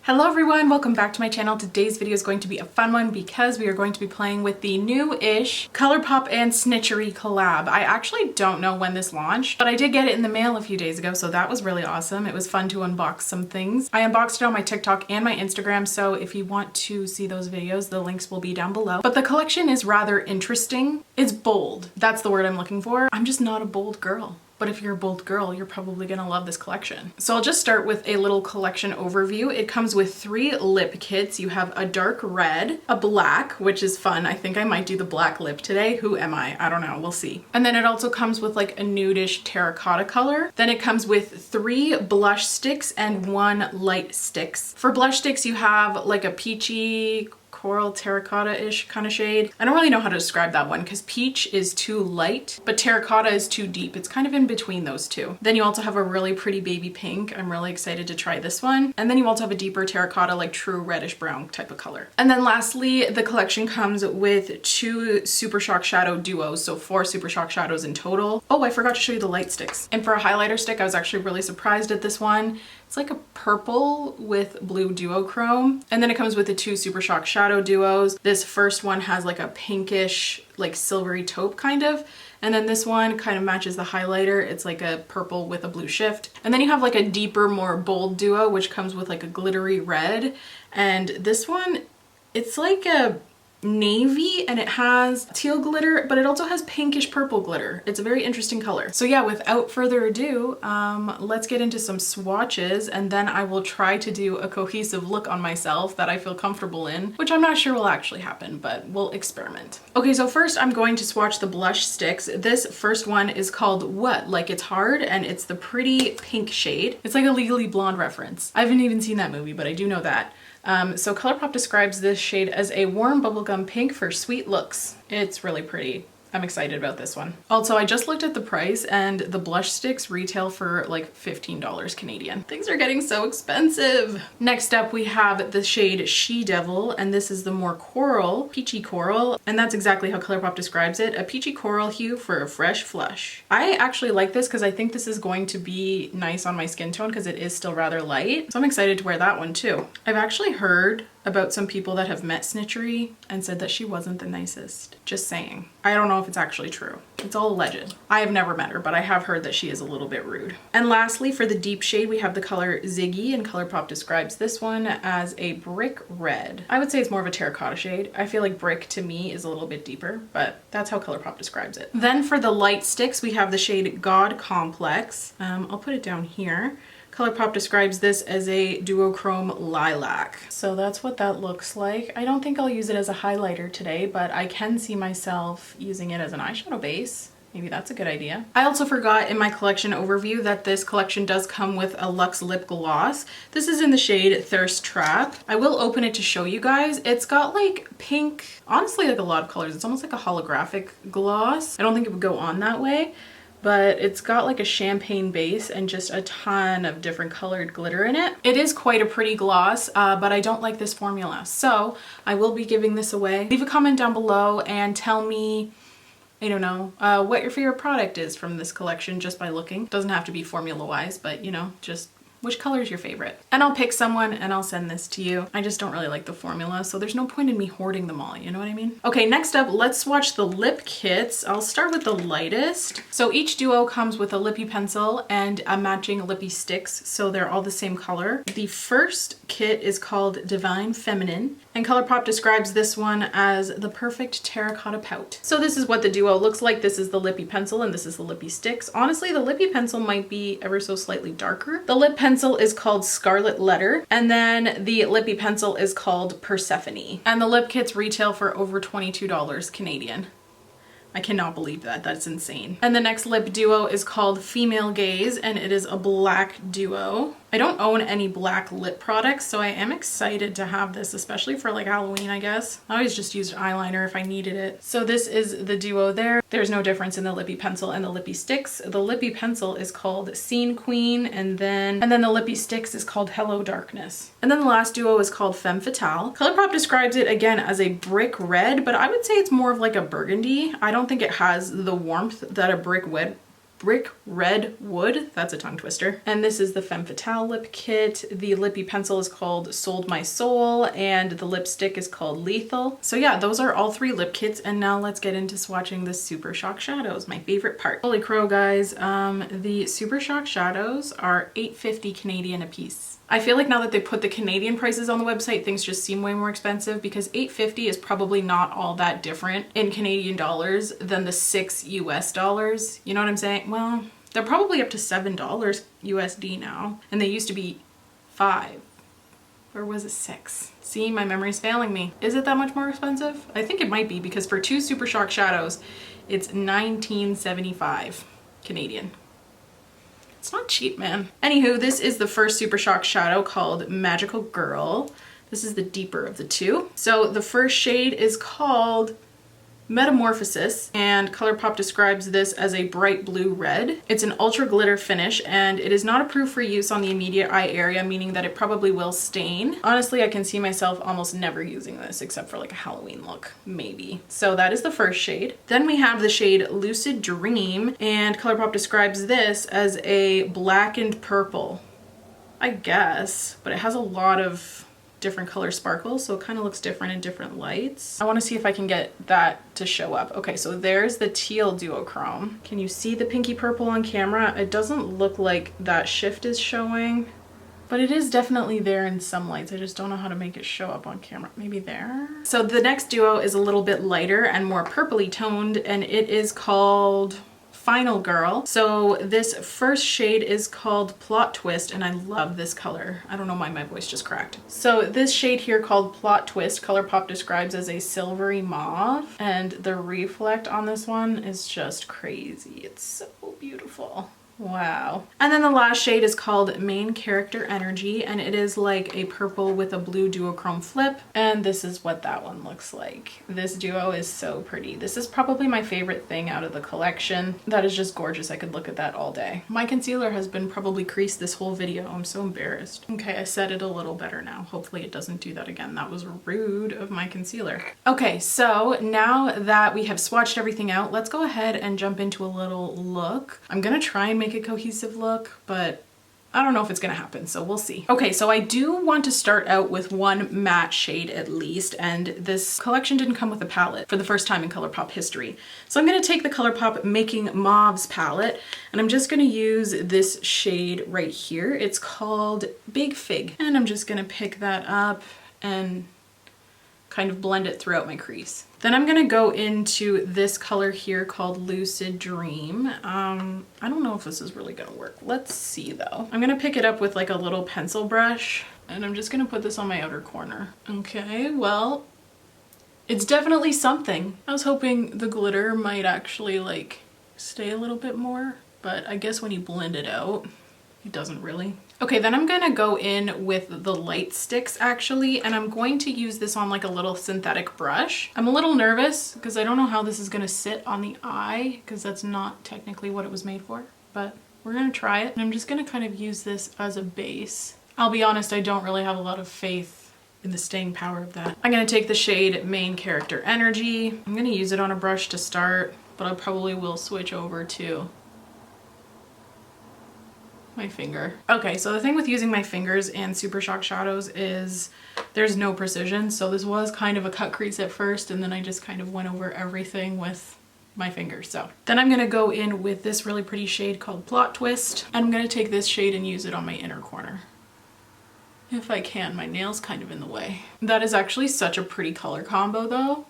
Hello everyone, welcome back to my channel. Today's video is going to be a fun one because we are going to be playing with the new-ish Colourpop and Snitchery Collab. I actually don't know when this launched, but I did get it in the mail a few days ago, so that was really awesome. It was fun to unbox some things. I unboxed it on my TikTok and my Instagram, so if you want to see those videos, the links will be down below. But the collection is rather interesting. It's bold. That's the word I'm looking for. I'm just not a bold girl. But if you're a bold girl, you're probably gonna love this collection. So I'll just start with a little collection overview. It comes with 3 lip kits. You have a dark red, a black, which is fun. I think I might do the black lip today. Who am I? I don't know, we'll see. And then it also comes with like a nudish terracotta color. Then it comes with 3 blush sticks and 1 light sticks. For blush sticks, you have like a peachy, coral terracotta-ish kind of shade. I don't really know how to describe that one because peach is too light, but terracotta is too deep. It's kind of in between those two. Then you also have a really pretty baby pink. I'm really excited to try this one. And then you also have a deeper terracotta, like true reddish brown type of color. And then lastly, the collection comes with 2 SuperShock shadow duos, so 4 SuperShock shadows in total. Oh, I forgot to show you the light sticks. And for a highlighter stick, I was actually really surprised at this one. It's like a purple with blue duochrome. And then it comes with the 2 SuperShock shadow duos. This first one has like a pinkish, like silvery taupe kind of. And then this one kind of matches the highlighter. It's like a purple with a blue shift. And then you have like a deeper, more bold duo, which comes with like a glittery red. And this one, it's like a navy and it has teal glitter, but it also has pinkish purple glitter. It's a very interesting color. So yeah, without further ado, let's get into some swatches and then I will try to do a cohesive look on myself that I feel comfortable in, which I'm not sure will actually happen, but we'll experiment. Okay, so first I'm going to swatch the blush sticks. This first one is called What? Like It's Hard, and it's the pretty pink shade. It's like a Legally Blonde reference. I haven't even seen that movie, but I do know that. So Colourpop describes this shade as a warm bubblegum pink for sweet looks. It's really pretty. I'm excited about this one. Also, I just looked at the price and the blush sticks retail for like $15 Canadian. Things are getting so expensive. Next up, we have the shade She Devil, and this is the more coral, peachy coral, and that's exactly how Colourpop describes it, a peachy coral hue for a fresh flush. I actually like this because I think this is going to be nice on my skin tone because it is still rather light. So I'm excited to wear that one too. I've actually heard about some people that have met Snitchery and said that she wasn't the nicest. Just saying. I don't know if it's actually true. It's all alleged. I have never met her, but I have heard that she is a little bit rude. And lastly, for the deep shade, we have the color Ziggy, and Colourpop describes this one as a brick red. I would say it's more of a terracotta shade. I feel like brick to me is a little bit deeper, but that's how Colourpop describes it. Then for the light sticks, we have the shade God Complex. I'll put it down here. Colourpop describes this as a duochrome lilac. So that's what that looks like. I don't think I'll use it as a highlighter today, but I can see myself using it as an eyeshadow base. Maybe that's a good idea. I also forgot in my collection overview that this collection does come with a luxe lip gloss. This is in the shade Thirst Trap. I will open it to show you guys. It's got like pink, honestly like a lot of colors. It's almost like a holographic gloss. I don't think it would go on that way, but it's got like a champagne base and just a ton of different colored glitter in it. It is quite a pretty gloss, but I don't like this formula. So I will be giving this away. Leave a comment down below and tell me, I don't know, what your favorite product is from this collection just by looking. Doesn't have to be formula wise, but you know, just which color is your favorite? And I'll pick someone and I'll send this to you. I just don't really like the formula, so there's no point in me hoarding them all, you know what I mean? Okay, next up, let's swatch the lip kits. I'll start with the lightest. So each duo comes with a Lippie pencil and a matching Lippie sticks, so they're all the same color. The first kit is called Divine Feminine, and Colourpop describes this one as the perfect terracotta pout. So this is what the duo looks like. This is the Lippie pencil and this is the Lippie sticks. Honestly, the Lippie pencil might be ever so slightly darker. The lip pencil is called Scarlet Letter, and then the Lippie pencil is called Persephone. And the lip kits retail for over $22 Canadian. I cannot believe that. That's insane. And the next lip duo is called Female Gaze, and it is a black duo. I don't own any black lip products, so I am excited to have this, especially for like Halloween, I guess. I always just used eyeliner if I needed it. So this is the duo there. There's no difference in the Lippie pencil and the Lippie sticks. The Lippie pencil is called Scene Queen, and then the Lippie sticks is called Hello Darkness. And then the last duo is called Femme Fatale. Colourpop describes it again as a brick red, but I would say it's more of like a burgundy. I don't think it has the warmth that a brick Brick Red Wood. That's a tongue twister. And this is the Femme Fatale lip kit. The Lippie pencil is called Sold My Soul, and the lipstick is called Lethal. So yeah, those are all 3 lip kits, and now let's get into swatching the SuperShock shadows, my favorite part. Holy crow, guys. The SuperShock shadows are $8.50 Canadian a piece. I feel like now that they put the Canadian prices on the website, things just seem way more expensive, because $8.50 is probably not all that different in Canadian dollars than the $6 US dollars. You know what I'm saying? Well, they're probably up to $7 USD now, and they used to be $5. Or was it $6? See, my memory's failing me. Is it that much more expensive? I think it might be, because for 2 SuperShock shadows, it's $19.75 Canadian. It's not cheap, man. Anywho, this is the first SuperShock shadow called Magical Girl. This is the deeper of the 2. So the first shade is called Metamorphosis, and Colourpop describes this as a bright blue red. It's an ultra glitter finish, and it is not approved for use on the immediate eye area, meaning that it probably will stain. Honestly, I can see myself almost never using this except for like a Halloween look, maybe. So that is the first shade. Then we have the shade Lucid Dream, and Colourpop describes this as a blackened purple, I guess, but it has a lot of different color sparkles, so it kind of looks different in different lights. I want to see if I can get that to show up. Okay, so there's the teal duochrome. Can you see the pinky purple on camera? It doesn't look like that shift is showing, but it is definitely there in some lights. I just don't know how to make it show up on camera. Maybe there? So the next duo is a little bit lighter and more purpley toned, and it is called Final Girl. So this first shade is called Plot Twist, and I love this color. I don't know why my voice just cracked. So this shade here called Plot Twist, Colourpop describes as a silvery mauve, and the reflect on this one is just crazy. It's so beautiful. Wow. And then the last shade is called Main Character Energy, and it is like a purple with a blue duochrome flip, and this is what that one looks like. This duo is so pretty. This is probably my favorite thing out of the collection. That is just gorgeous. I could look at that all day. My concealer has been probably creased this whole video. I'm so embarrassed. Okay, I set it a little better now. Hopefully it doesn't do that again. That was rude of my concealer. Okay, so now that we have swatched everything out, let's go ahead and jump into a little look. I'm gonna try and make a cohesive look, but I don't know if it's gonna happen, so we'll see. Okay, so I do want to start out with one matte shade at least, and this collection didn't come with a palette for the first time in Colourpop history. So I'm gonna take the Colourpop Making Mauves palette, and I'm just gonna use this shade right here. It's called Big Fig, and I'm just gonna pick that up and kind of blend it throughout my crease. Then I'm gonna go into this color here called Lucid Dream. I don't know if this is really gonna work. Let's see though. I'm gonna pick it up with like a little pencil brush, and I'm just gonna put this on my outer corner. Okay, well, it's definitely something. I was hoping the glitter might actually like stay a little bit more, but I guess when you blend it out, it doesn't really. Okay, then I'm gonna go in with the light Stix actually, and I'm going to use this on like a little synthetic brush. I'm a little nervous because I don't know how this is gonna sit on the eye, because that's not technically what it was made for, but we're gonna try it. And I'm just gonna kind of use this as a base. I'll be honest, I don't really have a lot of faith in the staying power of that. I'm gonna take the shade Main Character Energy. I'm gonna use it on a brush to start, but I probably will switch over to my finger. Okay, so the thing with using my fingers and SuperShock shadows is there's no precision. So this was kind of a cut crease at first, and then I just kind of went over everything with my fingers. So then I'm gonna go in with this really pretty shade called Plot Twist. And I'm gonna take this shade and use it on my inner corner. If I can, my nail's kind of in the way. That is actually such a pretty color combo though.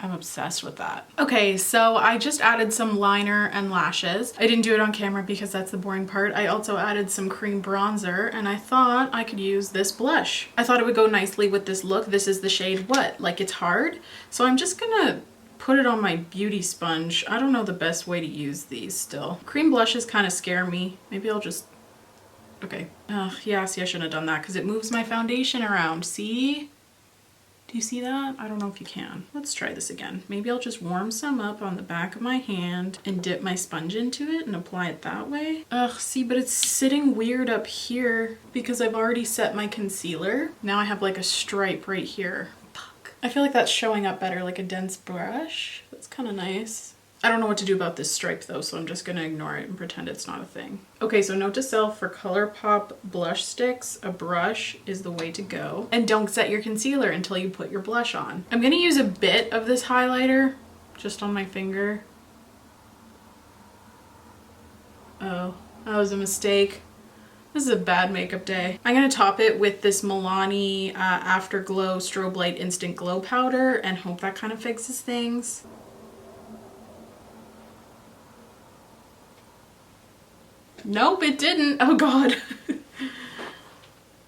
I'm obsessed with that. Okay, so I just added some liner and lashes. I didn't do it on camera because that's the boring part. I also added some cream bronzer, and I thought I could use this blush. I thought it would go nicely with this look. This is the shade What? Like It's Hard. So I'm just gonna put it on my beauty sponge. I don't know the best way to use these still. Cream blushes kind of scare me. Maybe I'll just, okay. Yeah, see, I shouldn't have done that because it moves my foundation around, see? Do you see that? I don't know if you can. Let's try this again. Maybe I'll just warm some up on the back of my hand and dip my sponge into it and apply it that way. Ugh, see, but it's sitting weird up here because I've already set my concealer. Now I have like a stripe right here. Fuck. I feel like that's showing up better, like a dense brush. That's kind of nice. I don't know what to do about this stripe though, so I'm just gonna ignore it and pretend it's not a thing. Okay, so note to self, for Colourpop blush sticks, a brush is the way to go. And don't set your concealer until you put your blush on. I'm gonna use a bit of this highlighter just on my finger. Oh, that was a mistake. This is a bad makeup day. I'm gonna top it with this Milani Afterglow Strobelight Instant Glow Powder and hope that kind of fixes things. Nope, it didn't. Oh God.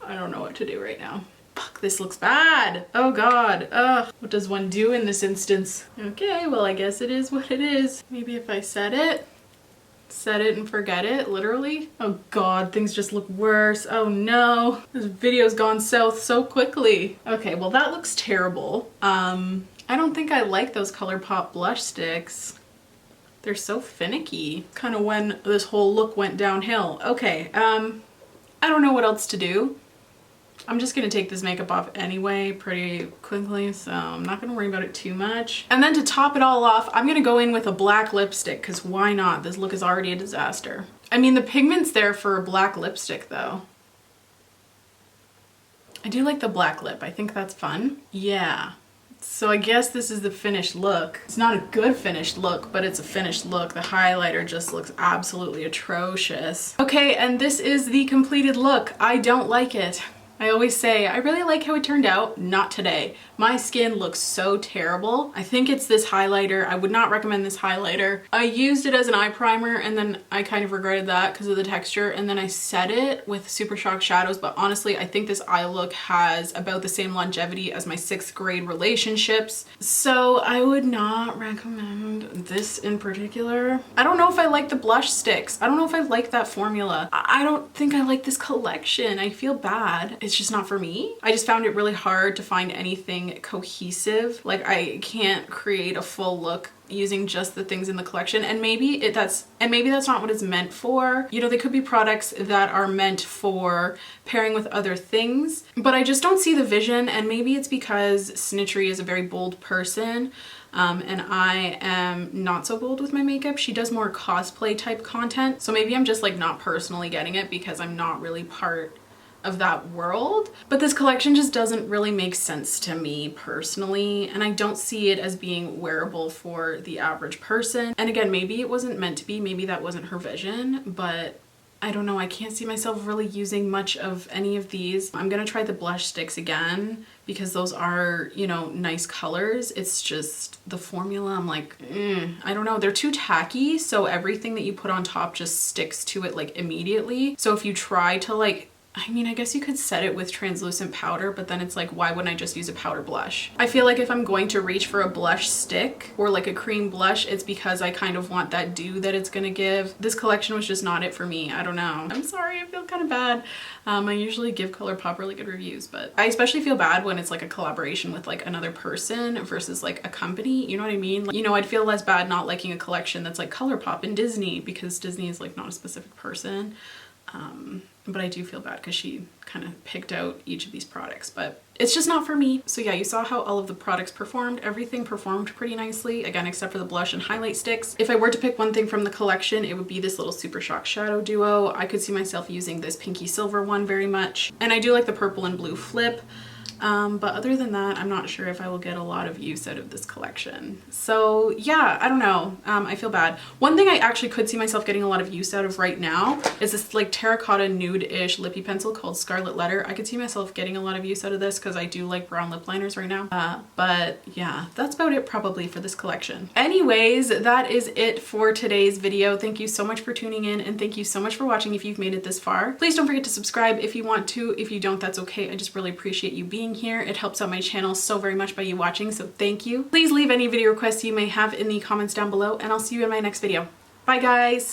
I don't know what to do right now. Fuck, this looks bad. Oh God. Ugh. What does one do in this instance? Okay, well, I guess it is what it is. Maybe if I set it and forget it, literally. Oh God, things just look worse. Oh no. This video's gone south so quickly. Okay, well, that looks terrible. I don't think I like those Colourpop blush sticks. They're so finicky. Kind of when this whole look went downhill. Okay, I don't know what else to do. I'm just gonna take this makeup off anyway pretty quickly, so I'm not gonna worry about it too much. And then to top it all off, I'm gonna go in with a black lipstick, because why not? This look is already a disaster. I mean, the pigment's there for a black lipstick though. I do like the black lip. I think that's fun. Yeah. So I guess this is the finished look. It's not a good finished look, but it's a finished look. The highlighter just looks absolutely atrocious. Okay, and this is the completed look. I don't like it. I always say, I really like how it turned out. Not today. My skin looks so terrible. I think it's this highlighter. I would not recommend this highlighter. I used it as an eye primer and then I kind of regretted that because of the texture, and then I set it with SuperShock shadows, but honestly, I think this eye look has about the same longevity as my 6th grade relationships. So I would not recommend this in particular. I don't know if I like the blush sticks. I don't know if I like that formula. I don't think I like this collection. I feel bad. It's just not for me. I just found it really hard to find anything cohesive. Like, I can't create a full look using just the things in the collection, and maybe that's not what it's meant for. You know, they could be products that are meant for pairing with other things, but I just don't see the vision, and maybe it's because Snitchery is a very bold person. And I am not so bold with my makeup. She does more cosplay type content, so maybe I'm just like not personally getting it because I'm not really part of that world. But this collection just doesn't really make sense to me personally, and I don't see it as being wearable for the average person. And again, maybe it wasn't meant to be, maybe that wasn't her vision, but I don't know, I can't see myself really using much of any of these. I'm gonna try the blush sticks again because those are, you know, nice colors. It's just the formula, I'm like, I don't know, they're too tacky, so everything that you put on top just sticks to it like immediately. So if you try to like, I mean, I guess you could set it with translucent powder, but then it's like, why wouldn't I just use a powder blush? I feel like if I'm going to reach for a blush stick or like a cream blush, it's because I kind of want that dew that it's gonna give. This collection was just not it for me. I don't know. I'm sorry, I feel kind of bad. I usually give Colourpop really good reviews, but I especially feel bad when it's like a collaboration with like another person versus like a company, you know what I mean? Like, you know, I'd feel less bad not liking a collection that's like Colourpop and Disney, because Disney is like not a specific person. But I do feel bad because she kind of picked out each of these products, but it's just not for me. So yeah, you saw how all of the products performed. Everything performed pretty nicely, again, except for the blush and highlight sticks. If I were to pick one thing from the collection, it would be this little SuperShock shadow duo. I could see myself using this pinky silver one very much. And I do like the purple and blue flip. But other than that, I'm not sure if I will get a lot of use out of this collection. So yeah, I don't know. I feel bad. One thing I actually could see myself getting a lot of use out of right now is this like terracotta nude-ish lippy pencil called Scarlet Letter. I could see myself getting a lot of use out of this because I do like brown lip liners right now. But yeah, that's about it probably for this collection. Anyways, that is it for today's video. Thank you so much for tuning in, and thank you so much for watching if you've made it this far. Please don't forget to subscribe if you want to. If you don't, that's okay. I just really appreciate you being here. It helps out my channel so very much by you watching, so thank you. Please leave any video requests you may have in the comments down below, and I'll see you in my next video. Bye guys!